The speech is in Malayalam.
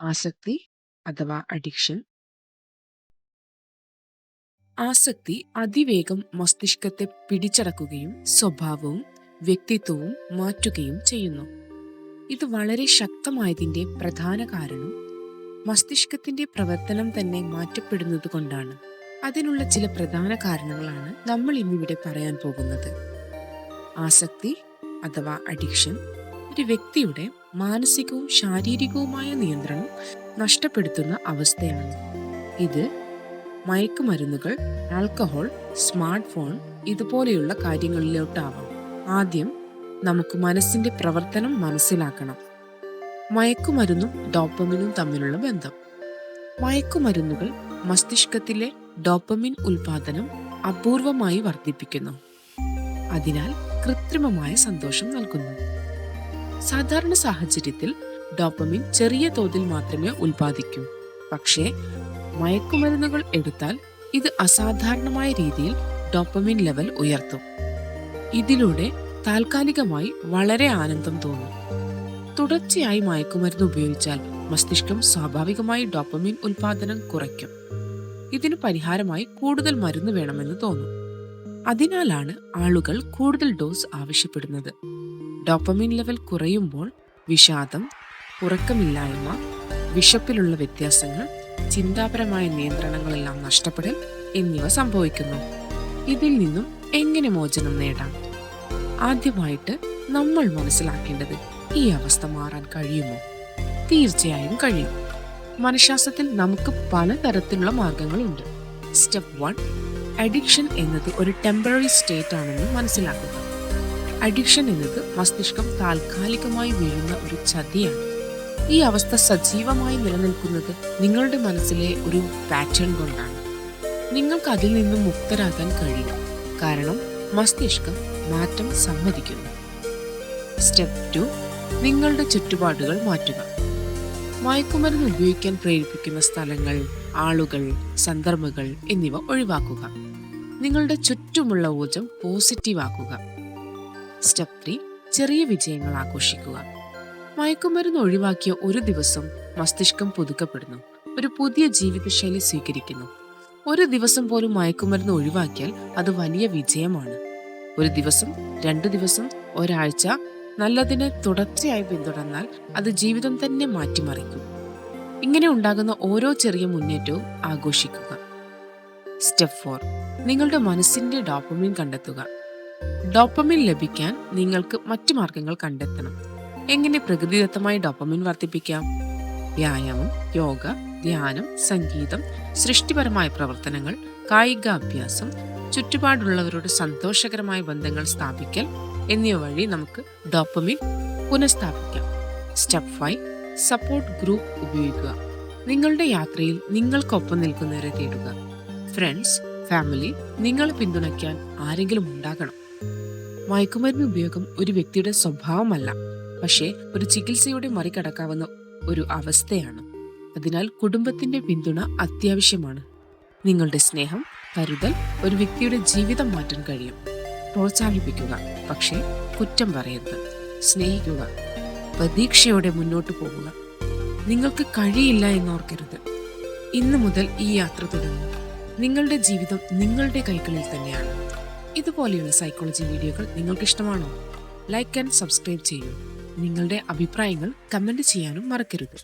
ആസക്തി അഥവാ അഡിക്ഷൻ. ആസക്തി അതിവേഗം മസ്തിഷ്കത്തെ പിടിച്ചടക്കുകയും സ്വഭാവവും വ്യക്തിത്വവും മാറ്റുകയും ചെയ്യുന്നു. ഇത് വളരെ ശക്തമായതിന്റെ പ്രധാന കാരണം മസ്തിഷ്കത്തിന്റെ പ്രവർത്തനം തന്നെ മാറ്റപ്പെടുന്നത് കൊണ്ടാണ്. അതിനുള്ള ചില പ്രധാന കാരണങ്ങളാണ് നമ്മൾ ഇന്നിവിടെ പറയാൻ പോകുന്നത്. ആസക്തി അഥവാ അഡിക്ഷൻ ഒരു വ്യക്തിയുടെ മാനസികവും ശാരീരികവുമായ നിയന്ത്രണം നഷ്ടപ്പെടുത്തുന്ന അവസ്ഥയാണ്. ഇത് മയക്കുമരുന്നുകൾ, ആൽക്കഹോൾ, സ്മാർട്ട് ഫോൺ ഇതുപോലെയുള്ള കാര്യങ്ങളിലോട്ടാവാം. ആദ്യം നമുക്ക് മനസ്സിന്റെ പ്രവർത്തനം മനസ്സിലാക്കണം. മയക്കുമരുന്നും ഡോപ്പമിനും തമ്മിലുള്ള ബന്ധം. മയക്കുമരുന്നുകൾ മസ്തിഷ്കത്തിലെ ഡോപ്പമിൻ ഉൽപാദനം അപൂർവമായി വർദ്ധിപ്പിക്കുന്നു. അതിനാൽ കൃത്രിമമായ സന്തോഷം നൽകുന്നു. സാധാരണ സാഹചര്യത്തിൽ ഡോപ്പമിൻ ചെറിയ തോതിൽ മാത്രമേ ഉൽപ്പാദിക്കൂ. പക്ഷേ മയക്കുമരുന്നുകൾ എടുത്താൽ ഇത് അസാധാരണമായ രീതിയിൽ ഡോപ്പമിൻ ലെവൽ ഉയർത്തും. ഇതിലൂടെ താൽക്കാലികമായി വളരെ ആനന്ദം തോന്നും. തുടർച്ചയായി മയക്കുമരുന്ന് ഉപയോഗിച്ചാൽ മസ്തിഷ്കം സ്വാഭാവികമായി ഡോപ്പമിൻ ഉൽപാദനം കുറയ്ക്കും. ഇതിനു പരിഹാരമായി കൂടുതൽ മരുന്ന് വേണമെന്ന് തോന്നും. അതിനാലാണ് ആളുകൾ കൂടുതൽ ഡോസ് ആവശ്യപ്പെടുന്നത്. ഡോപ്പമിൻ ലെവൽ കുറയുമ്പോൾ വിഷാദം, ഉറക്കമില്ലായ്മ, വിശപ്പിലുള്ള വ്യത്യാസങ്ങൾ, ചിന്താപരമായ നിയന്ത്രണങ്ങളെല്ലാം നഷ്ടപ്പെടൽ എന്നിവ സംഭവിക്കുന്നു. ഇതിൽ നിന്നും എങ്ങനെ മോചനം നേടാം? ആദ്യമായിട്ട് നമ്മൾ മനസ്സിലാക്കേണ്ടത് ഈ അവസ്ഥ മാറാൻ കഴിയുമോ? തീർച്ചയായും കഴിയും. മനഃശാസ്ത്രത്തിൽ നമുക്ക് പലതരത്തിലുള്ള മാർഗങ്ങളുണ്ട്. സ്റ്റെപ്പ് 1, അഡിക്ഷൻ എന്നത് ഒരു ടെമ്പററി സ്റ്റേറ്റ് ആണെന്ന് മനസ്സിലാക്കുക. അഡിക്ഷൻ എന്നത് മസ്തിഷ്കം താൽക്കാലികമായി വീഴുന്ന ഒരു ചതിയാണ്. ഈ അവസ്ഥ സജീവമായി നിലനിൽക്കുന്നത് നിങ്ങളുടെ മനസ്സിലെ ഒരു പാറ്റേൺ കൊണ്ടാണ്. നിങ്ങൾക്ക് അതിൽ നിന്നും മുക്തരാകാൻ കഴിയും, കാരണം മസ്തിഷ്കം മാറ്റം സമ്മതിക്കുന്നു. സ്റ്റെപ്പ് 2, നിങ്ങളുടെ ചുറ്റുപാടുകൾ മാറ്റുക. മയക്കുമരുന്ന് ഉപയോഗിക്കാൻ പ്രേരിപ്പിക്കുന്ന സ്ഥലങ്ങൾ, ആളുകൾ, സന്ദർഭങ്ങൾ എന്നിവ ഒഴിവാക്കുക. നിങ്ങളുടെ ചുറ്റുമുള്ള ഊർജം പോസിറ്റീവ് ആക്കുക. സ്റ്റെപ്പ് 3, ചെറിയ വിജയങ്ങൾ ആഘോഷിക്കുക. മയക്കുമരുന്ന് ഒഴിവാക്കിയ ഒരു ദിവസം മസ്തിഷ്കം പുതുക്കപ്പെടുന്നു, ഒരു പുതിയ ജീവിതശൈലി സ്വീകരിക്കുന്നു. ഒരു ദിവസം പോലും മയക്കുമരുന്ന് ഒഴിവാക്കിയാൽ അത് വലിയ വിജയമാണ്. ഒരു ദിവസം, 2 ദിവസം, ഒരാഴ്ച നല്ലതിനെ തുടർച്ചയായി പിന്തുടർന്നാൽ അത് ജീവിതം തന്നെ മാറ്റിമറിക്കും. ഇങ്ങനെ ഉണ്ടാകുന്ന ഓരോ ചെറിയ മുന്നേറ്റവും ആഘോഷിക്കുക. സ്റ്റെപ്പ് 4, നിങ്ങളുടെ മനസ്സിന്റെ ഡോപ്പമിൻ കണ്ടെത്തുക. ഡോപ്പമിൻ ലഭിക്കാൻ നിങ്ങൾക്ക് മറ്റു മാർഗങ്ങൾ കണ്ടെത്തണം. എങ്ങനെ പ്രകൃതിദത്തമായി ഡോപ്പമിൻ വർദ്ധിപ്പിക്കാം? വ്യായാമം, യോഗ, ധ്യാനം, സംഗീതം, സൃഷ്ടിപരമായ പ്രവർത്തനങ്ങൾ, കായികാഭ്യാസം, ചുറ്റുപാടുള്ളവരോട് സന്തോഷകരമായ ബന്ധങ്ങൾ സ്ഥാപിക്കൽ എന്നിവ വഴി നമുക്ക് ഡോപ്പമിൻ പുനഃസ്ഥാപിക്കാം. സ്റ്റെപ്പ് 5, സപ്പോർട്ട് ഗ്രൂപ്പ് ഉപയോഗിക്കുക. നിങ്ങളുടെ യാത്രയിൽ നിങ്ങൾക്കൊപ്പം നിൽക്കുന്നവരെ തേടുക. ഫ്രണ്ട്സ്, ഫാമിലി, നിങ്ങളെ പിന്തുണയ്ക്കാൻ ആരെങ്കിലും ഉണ്ടാകണം. മയക്കുമരുന്ന് ഉപയോഗം ഒരു വ്യക്തിയുടെ സ്വഭാവമല്ല, പക്ഷേ ഒരു ചികിത്സയോടെ മറികടക്കാവുന്ന ഒരു അവസ്ഥയാണ്. അതിനാൽ കുടുംബത്തിന്റെ പിന്തുണ അത്യാവശ്യമാണ്. നിങ്ങളുടെ സ്നേഹം, കരുതൽ ഒരു വ്യക്തിയുടെ ജീവിതം മാറ്റാൻ കഴിയും. പ്രോത്സാഹിപ്പിക്കുക, പക്ഷേ കുറ്റം പറയരുത്. സ്നേഹിക്കുക, പ്രതീക്ഷയോടെ മുന്നോട്ട് പോകുക. നിങ്ങൾക്ക് കഴിയില്ല എന്നോർക്കരുത്. ഇന്നു മുതൽ ഈ യാത്ര തുടങ്ങും. നിങ്ങളുടെ ജീവിതം നിങ്ങളുടെ കൈകളിൽ തന്നെയാണ്. ഇതുപോലെയുള്ള സൈക്കോളജി വീഡിയോകൾ നിങ്ങൾക്ക് ഇഷ്ടമാണോ? ലൈക്ക് ആൻഡ് സബ്സ്ക്രൈബ് ചെയ്യൂ. നിങ്ങളുടെ അഭിപ്രായങ്ങൾ കമന്റ് ചെയ്യാനും മറക്കരുത്.